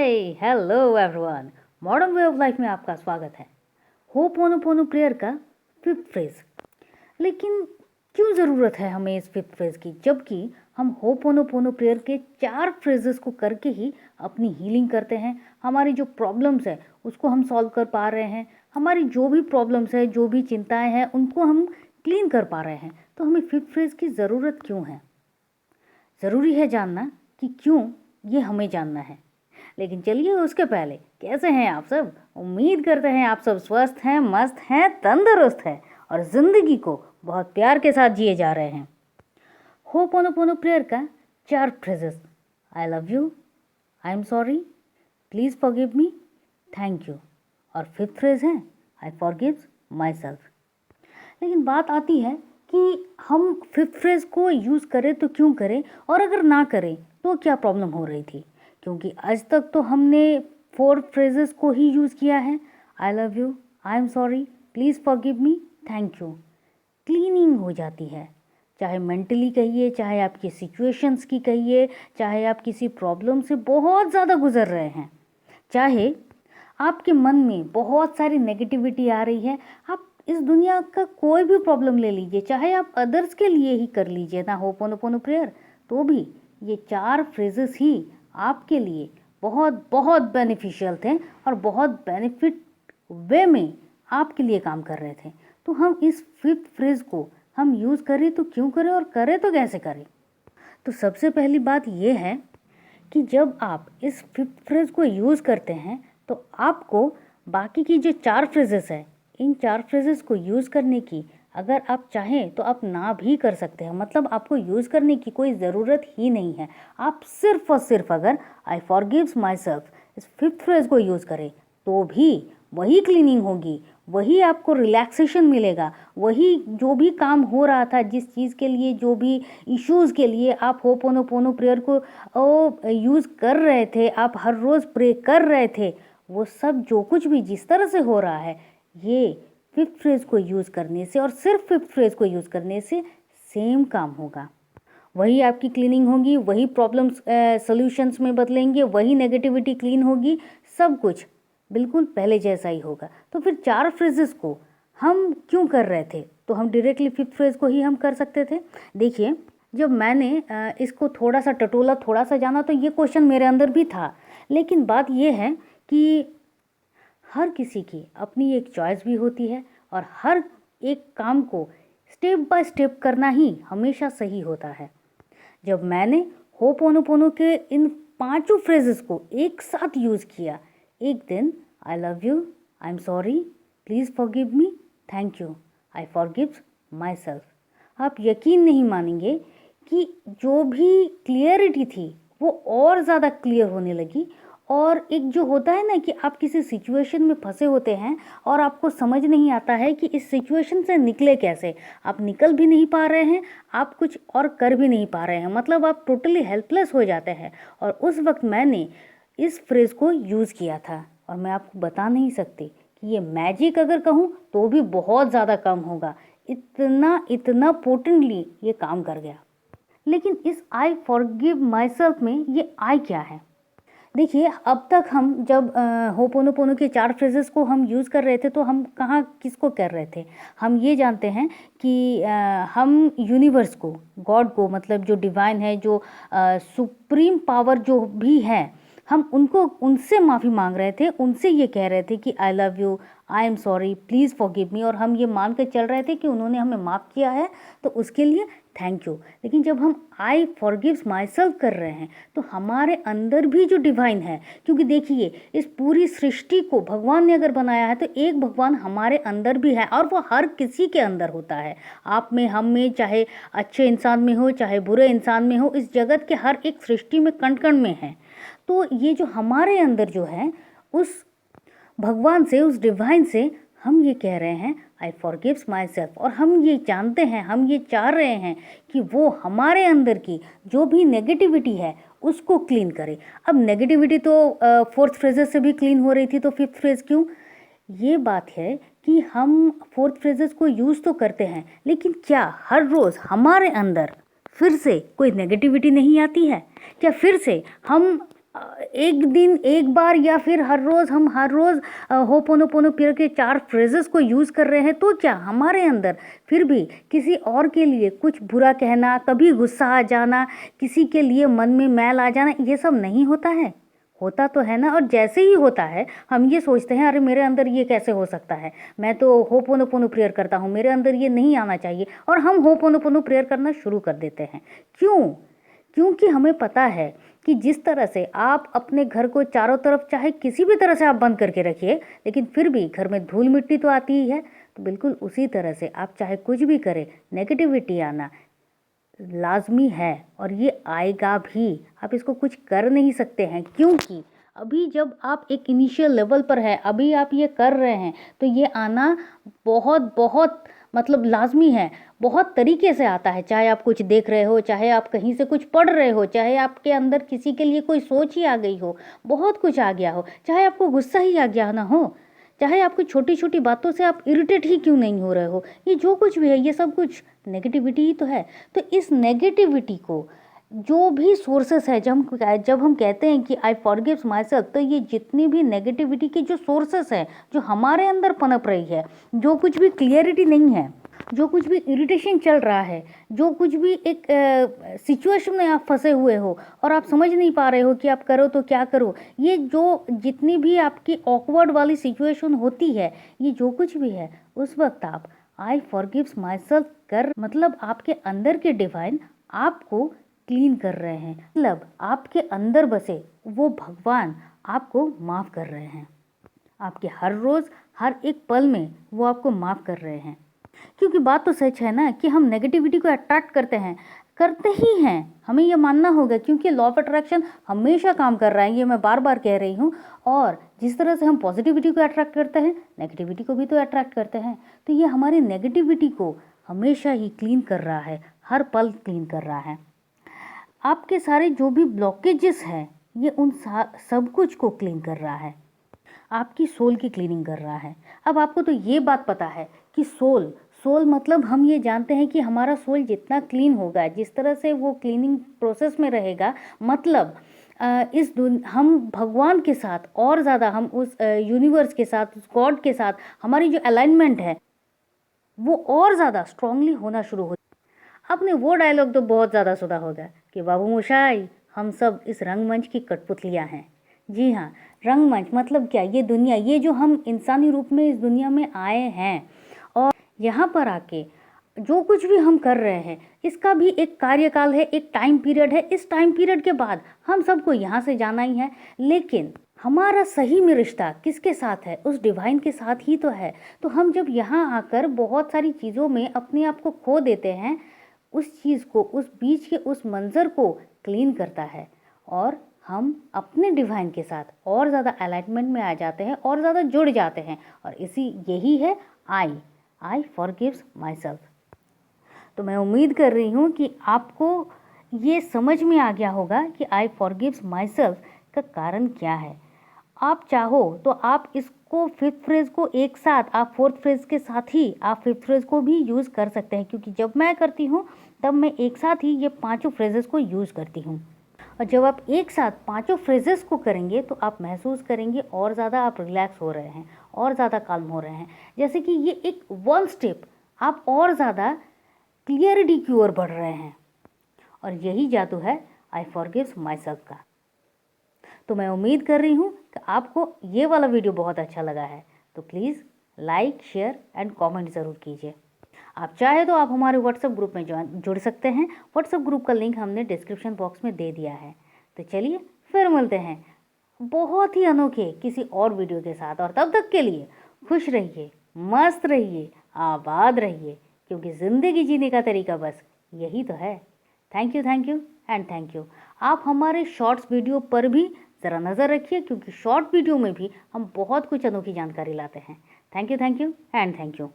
Hello everyone. Modern way of life में आपका स्वागत है। होपोनोपोनो प्रेयर का फिफ्थ फ्रेज। लेकिन क्यों ज़रूरत है हमें इस फिफ्थ फ्रेज की, जबकि हम होपोनोपोनो प्रेयर के 4 फ्रेजेस को करके ही अपनी हीलिंग करते हैं। हमारी जो प्रॉब्लम्स है उसको हम सॉल्व कर पा रहे हैं। हमारी जो भी प्रॉब्लम्स है, जो भी चिंताएं हैं, उनको हम क्लीन कर पा रहे हैं। तो हमें फिफ्थ फ्रेज की ज़रूरत क्यों है? ज़रूरी है जानना कि क्यों, ये हमें जानना है। लेकिन चलिए उसके पहले, कैसे हैं आप सब? उम्मीद करते हैं आप सब स्वस्थ हैं, मस्त हैं, तंदुरुस्त हैं और ज़िंदगी को बहुत प्यार के साथ जिए जा रहे हैं। होपोनोपोनो प्रेयर का 4 phrases: I love you, I am sorry, please forgive me, thank you. और फिफ्थ फ्रेज है आई फॉरगिव माई सेल्फ। लेकिन बात आती है कि हम फिफ्थ फ्रेज को यूज़ करें तो क्यों करें, और अगर ना करें तो क्या प्रॉब्लम हो रही थी? क्योंकि आज तक तो हमने 4 फ्रेजेस को ही यूज़ किया है। I love you, I am sorry, please forgive me, thank you. Cleaning हो जाती है, चाहे मेंटली कहिए, चाहे आपकी सिचुएशंस की कहिए, चाहे आप किसी प्रॉब्लम से बहुत ज़्यादा गुजर रहे हैं, चाहे आपके मन में बहुत सारी नेगेटिविटी आ रही है। आप इस दुनिया का कोई भी प्रॉब्लम ले लीजिए, चाहे आप अदर्स के लिए ही कर लीजिए ना होपोनोपोनो प्रेयर, तो भी ये 4 फ्रेजेस ही आपके लिए बहुत बहुत बेनिफिशियल थे और बहुत बेनिफिट वे में आपके लिए काम कर रहे थे। तो हम इस फिफ्थ फ्रेज को हम यूज़ करें तो क्यों करें, और करें तो कैसे करें? तो सबसे पहली बात ये है कि जब आप इस फिफ्थ फ्रेज को यूज़ करते हैं तो आपको बाकी की जो 4 फ्रेजेस है, इन 4 फ्रेजेस को यूज़ करने की अगर आप चाहें तो आप ना भी कर सकते हैं। मतलब आपको यूज़ करने की कोई ज़रूरत ही नहीं है। आप सिर्फ और सिर्फ अगर आई फॉरगिव्स माई सेल्फ इस फिफ्थ फ्रेज को यूज़ करें तो भी वही क्लीनिंग होगी, वही आपको रिलैक्सेशन मिलेगा, वही जो भी काम हो रहा था, जिस चीज़ के लिए, जो भी इश्यूज़ के लिए आप होपोनोपोनो प्रेयर को यूज़ कर रहे थे, आप हर रोज़ प्रे कर रहे थे, वो सब जो कुछ भी जिस तरह से हो रहा है, ये फिफ्थ फ्रेज को यूज़ करने से और सिर्फ फिफ्थ फ्रेज को यूज़ करने से सेम काम होगा। वही आपकी क्लीनिंग होगी, वही प्रॉब्लम्स सॉल्यूशंस में बदलेंगे, वही नेगेटिविटी क्लीन होगी, सब कुछ बिल्कुल पहले जैसा ही होगा। तो फिर 4 फ्रेजेस को हम क्यों कर रहे थे? तो हम डायरेक्टली फिफ्थ फ्रेज को ही हम कर सकते थे। देखिए, जब मैंने इसको थोड़ा सा टटोला, थोड़ा सा जाना, तो ये क्वेश्चन मेरे अंदर भी था। लेकिन बात ये है कि हर किसी की अपनी एक चॉइस भी होती है और हर एक काम को स्टेप बाय स्टेप करना ही हमेशा सही होता है। जब मैंने होपोनोपोनो के इन 5 फ्रेजेस को एक साथ यूज़ किया, एक दिन I love you, I am sorry, please forgive me, thank you, I forgive my self, आप यकीन नहीं मानेंगे कि जो भी क्लियरिटी थी वो और ज़्यादा क्लियर होने लगी। और एक जो होता है ना कि आप किसी सिचुएशन में फंसे होते हैं और आपको समझ नहीं आता है कि इस सिचुएशन से निकले कैसे, आप निकल भी नहीं पा रहे हैं, आप कुछ और कर भी नहीं पा रहे हैं, मतलब आप टोटली हेल्पलेस हो जाते हैं। और उस वक्त मैंने इस फ्रेज़ को यूज़ किया था और मैं आपको बता नहीं सकती कि ये मैजिक अगर कहूँ तो भी बहुत ज़्यादा कम होगा, इतना इतना पोटेंटली ये काम कर गया। लेकिन इस आई फॉरगिव माई सेल्फ में ये आई क्या है? देखिए, अब तक हम जब होपोनोपोनो के 4 फ्रेजेस को हम यूज़ कर रहे थे तो हम कहाँ किसको कर रहे थे? हम ये जानते हैं कि हम यूनिवर्स को, गॉड को, मतलब जो डिवाइन है, जो सुप्रीम पावर जो भी है, हम उनको, उनसे माफ़ी मांग रहे थे, उनसे ये कह रहे थे कि I love you, I am sorry, please forgive me, और हम ये मान कर चल रहे थे कि उन्होंने हमें माफ़ किया है तो उसके लिए थैंक यू। लेकिन जब हम आई फॉरगिव्स माई सेल्फ कर रहे हैं तो हमारे अंदर भी जो डिवाइन है, क्योंकि देखिए इस पूरी सृष्टि को भगवान ने अगर बनाया है तो एक भगवान हमारे अंदर भी है और वो हर किसी के अंदर होता है, आप में, हम में, चाहे अच्छे इंसान में हो चाहे बुरे इंसान में हो, इस जगत के हर एक सृष्टि में कण कण में है। तो ये जो हमारे अंदर जो है, उस भगवान से, उस डिवाइन से हम ये कह रहे हैं आई फॉरगिव्स माई सेल्फ, और हम ये जानते हैं, हम ये चाह रहे हैं कि वो हमारे अंदर की जो भी नेगेटिविटी है उसको क्लीन करे। अब नेगेटिविटी तो 4th फ्रेजेस से भी क्लीन हो रही थी, तो 5th फ्रेज क्यों? ये बात है कि हम 4th फ्रेजेस को यूज़ तो करते हैं, लेकिन क्या हर रोज़ हमारे अंदर फिर से कोई नेगेटिविटी नहीं आती है? क्या फिर से हम एक दिन एक बार या फिर हर रोज़ होपोनोपोनो प्रेयर के 4 फ्रेजेस को यूज़ कर रहे हैं, तो क्या हमारे अंदर फिर भी किसी और के लिए कुछ बुरा कहना, कभी गुस्सा आ जाना, किसी के लिए मन में मैल आ जाना, ये सब नहीं होता है? होता तो है ना। और जैसे ही होता है हम ये सोचते हैं, अरे मेरे अंदर ये कैसे हो सकता है, मैं तो होपोनोपोनो प्रेयर करता हूँ, मेरे अंदर ये नहीं आना चाहिए, और हम होपोनोपोनो प्रेयर करना शुरू कर देते हैं। क्यों? क्योंकि हमें पता है कि जिस तरह से आप अपने घर को चारों तरफ चाहे किसी भी तरह से आप बंद करके रखिए, लेकिन फिर भी घर में धूल मिट्टी तो आती ही है। तो बिल्कुल उसी तरह से आप चाहे कुछ भी करें, नेगेटिविटी आना लाजमी है, और ये आएगा भी। आप इसको कुछ कर नहीं सकते हैं, क्योंकि अभी जब आप एक इनिशियल लेवल पर है, अभी आप ये कर रहे हैं, तो ये आना बहुत बहुत मतलब लाजमी है। बहुत तरीके से आता है, चाहे आप कुछ देख रहे हो, चाहे आप कहीं से कुछ पढ़ रहे हो, चाहे आपके अंदर किसी के लिए कोई सोच ही आ गई हो, बहुत कुछ आ गया हो, चाहे आपको गुस्सा ही आ गया ना हो, चाहे आपको छोटी छोटी बातों से आप इरिटेट ही क्यों नहीं हो रहे हो, ये जो कुछ भी है ये सब कुछ नेगेटिविटी ही तो है। तो इस नेगेटिविटी को जो भी सोर्सेस है, जब हम कहते हैं कि आई फॉरगिव्स माई सेल्फ, तो ये जितनी भी नेगेटिविटी की जो सोर्सेस है, जो हमारे अंदर पनप रही है, जो कुछ भी क्लियरिटी नहीं है, जो कुछ भी इरिटेशन चल रहा है, जो कुछ भी एक सिचुएशन में आप फंसे हुए हो और आप समझ नहीं पा रहे हो कि आप करो तो क्या करो, ये जो जितनी भी आपकी ऑकवर्ड वाली सिचुएशन होती है, ये जो कुछ भी है, उस वक्त आप आई फॉरगिव्स माई सेल्फ कर, मतलब आपके अंदर के डिवाइन आपको क्लीन कर रहे हैं, मतलब आपके अंदर बसे वो भगवान आपको माफ़ कर रहे हैं। आपके हर रोज़ हर एक पल में वो आपको माफ़ कर रहे हैं। क्योंकि बात तो सच है ना कि हम नेगेटिविटी को अट्रैक्ट करते ही हैं, हमें ये मानना होगा, क्योंकि लॉ ऑफ अट्रैक्शन हमेशा काम कर रहा है, ये मैं बार बार कह रही हूँ। और जिस तरह से हम पॉजिटिविटी को अट्रैक्ट करते हैं, नेगेटिविटी को भी तो अट्रैक्ट करते हैं। तो ये हमारी नेगेटिविटी को हमेशा ही क्लीन कर रहा है, हर पल क्लीन कर रहा है। आपके सारे जो भी ब्लॉकेजेस हैं, ये उन सब कुछ को क्लीन कर रहा है, आपकी सोल की क्लीनिंग कर रहा है। अब आपको तो ये बात पता है कि सोल मतलब हम ये जानते हैं कि हमारा सोल जितना क्लीन होगा, जिस तरह से वो क्लीनिंग प्रोसेस में रहेगा, मतलब हम भगवान के साथ और ज़्यादा, हम उस यूनिवर्स के साथ, उस गॉड के साथ हमारी जो अलाइनमेंट है वो और ज़्यादा स्ट्रांगली होना शुरू हो। आपने वो डायलॉग तो बहुत ज़्यादा सुना होगा कि बाबू मोशाई, हम सब इस रंगमंच की कठपुतलियाँ हैं। जी हाँ, रंगमंच मतलब क्या, ये दुनिया, ये जो हम इंसानी रूप में इस दुनिया में आए हैं और यहाँ पर आके जो कुछ भी हम कर रहे हैं, इसका भी एक कार्यकाल है, एक टाइम पीरियड है। इस टाइम पीरियड के बाद हम सबको यहाँ से जाना ही है, लेकिन हमारा सही में रिश्ता किसके साथ है? उस डिवाइन के साथ ही तो है। तो हम जब यहाँ आकर बहुत सारी चीज़ों में अपने आप को खो देते हैं, उस चीज़ को, उस बीच के उस मंज़र को क्लीन करता है, और हम अपने डिवाइन के साथ और ज़्यादा अलाइनमेंट में आ जाते हैं और ज़्यादा जुड़ जाते हैं। और यही है आई फॉरगिव्स माई सेल्फ। तो मैं उम्मीद कर रही हूँ कि आपको ये समझ में आ गया होगा कि आई फॉरगिव्स माई सेल्फ का कारण क्या है। आप चाहो तो आप इसको फिफ्थ फ्रेज को एक साथ, आप फोर्थ फ्रेज के साथ ही आप फिफ्थ फ्रेज को भी यूज़ कर सकते हैं, क्योंकि जब मैं करती हूँ तब मैं एक साथ ही ये पांचों फ्रेजेस को यूज़ करती हूँ। और जब आप एक साथ पांचों फ्रेजेस को करेंगे तो आप महसूस करेंगे और ज़्यादा आप रिलैक्स हो रहे हैं, और ज़्यादा काल्म हो रहे हैं, जैसे कि ये एक वन स्टेप आप और ज़्यादा क्लियरिटी की ओर बढ़ रहे हैं। और यही जादू है आई फॉरगिव्स माई सेल्फ का। तो मैं उम्मीद कर रही हूँ कि आपको ये वाला वीडियो बहुत अच्छा लगा है, तो please like, share and comment ज़रूर कीजिए। आप चाहे तो आप हमारे व्हाट्सएप ग्रुप में जुड़ सकते हैं। व्हाट्सएप ग्रुप का लिंक हमने डिस्क्रिप्शन बॉक्स में दे दिया है। तो चलिए फिर मिलते हैं बहुत ही अनोखे किसी और वीडियो के साथ, और तब तक के लिए खुश रहिए, मस्त रहिए, आबाद रहिए, क्योंकि ज़िंदगी जीने का तरीका बस यही तो है। Thank you and thank you. आप हमारे शॉर्ट्स वीडियो पर भी ज़रा नज़र रखिए, क्योंकि शॉर्ट वीडियो में भी हम बहुत कुछ अनोखी जानकारी लाते हैं। Thank you and thank you.